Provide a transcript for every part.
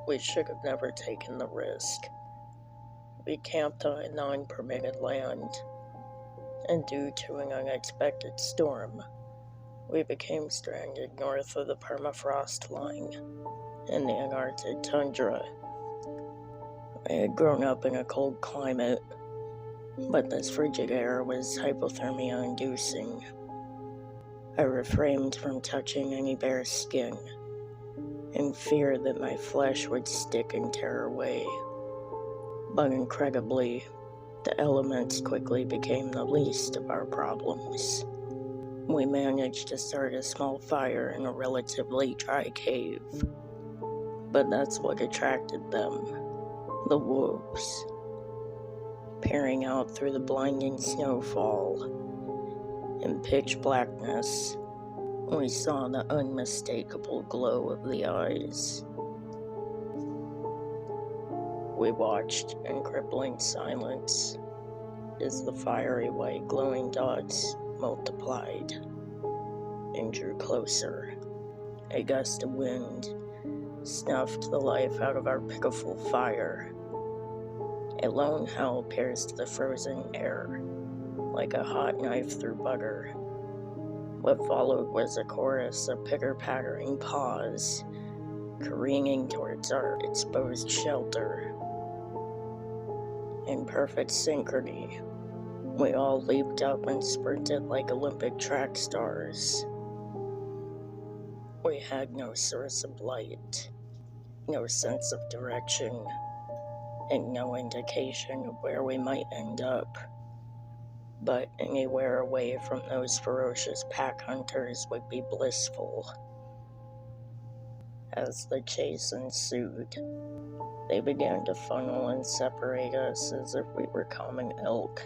We should have never taken the risk. We camped on non-permitted land, and due to an unexpected storm, we became stranded north of the permafrost line in the Antarctic tundra. I had grown up in a cold climate, but this frigid air was hypothermia-inducing. I refrained from touching any bare skin, in fear that my flesh would stick and tear away. But incredibly, the elements quickly became the least of our problems. We managed to start a small fire in a relatively dry cave. But that's what attracted them, the wolves. Peering out through the blinding snowfall, in pitch blackness, we saw the unmistakable glow of the eyes. We watched in crippling silence as the fiery white glowing dots multiplied and drew closer. A gust of wind snuffed the life out of our pitiful fire. A lone howl pierced the frozen air like a hot knife through butter. What followed was a chorus of pitter-pattering paws, careening towards our exposed shelter. In perfect synchrony, we all leaped up and sprinted like Olympic track stars. We had no source of light, no sense of direction, and no indication of where we might end up. But anywhere away from those ferocious pack hunters would be blissful. As the chase ensued, they began to funnel and separate us as if we were common elk.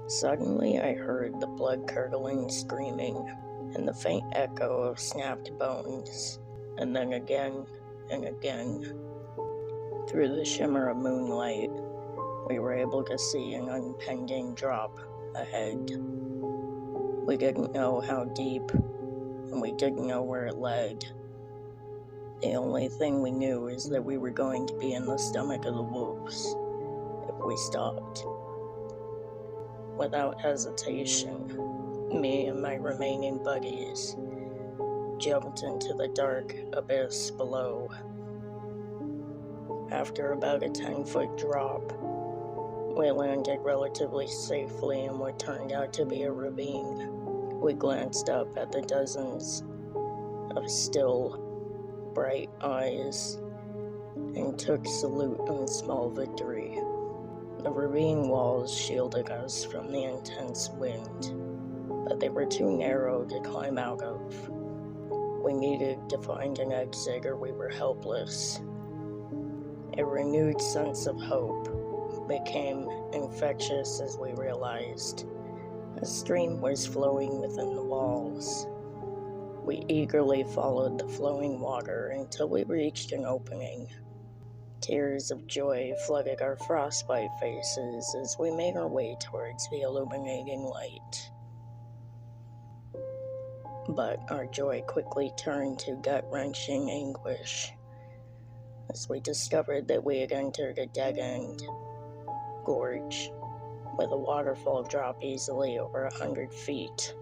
Suddenly I heard the blood-curdling screaming and the faint echo of snapped bones, and then again and again. Through the shimmer of moonlight, we were able to see an impending drop ahead. We didn't know how deep, and we didn't know where it led. The only thing we knew is that we were going to be in the stomach of the wolves if we stopped. Without hesitation, me and my remaining buddies jumped into the dark abyss below. After about a 10-foot drop, we landed relatively safely in what turned out to be a ravine. We glanced up at the dozens of still, bright eyes and took salute in small victory. The ravine walls shielded us from the intense wind, but they were too narrow to climb out of. We needed to find an exit or we were helpless. A renewed sense of hope became infectious as we realized a stream was flowing within the walls. We eagerly followed the flowing water until we reached an opening. Tears of joy flooded our frostbite faces as we made our way towards the illuminating light. But our joy quickly turned to gut-wrenching anguish as we discovered that we had entered a dead-end gorge with a waterfall drop easily over 100 feet.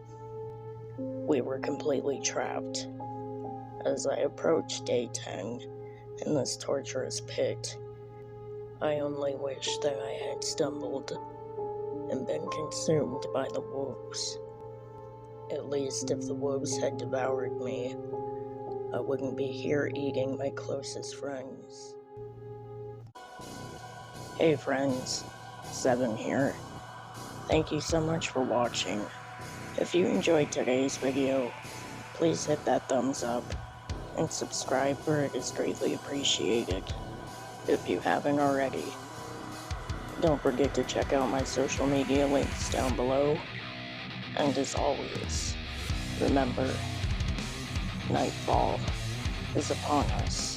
We were completely trapped. As I approached day 10 in this torturous pit, I only wished that I had stumbled and been consumed by the wolves. At least if the wolves had devoured me, I wouldn't be here eating my closest friends. Hey friends, Seven here. Thank you so much for watching. If you enjoyed today's video, please hit that thumbs up and subscribe, for it is greatly appreciated if you haven't already. Don't forget to check out my social media links down below, and as always, remember, nightfall is upon us.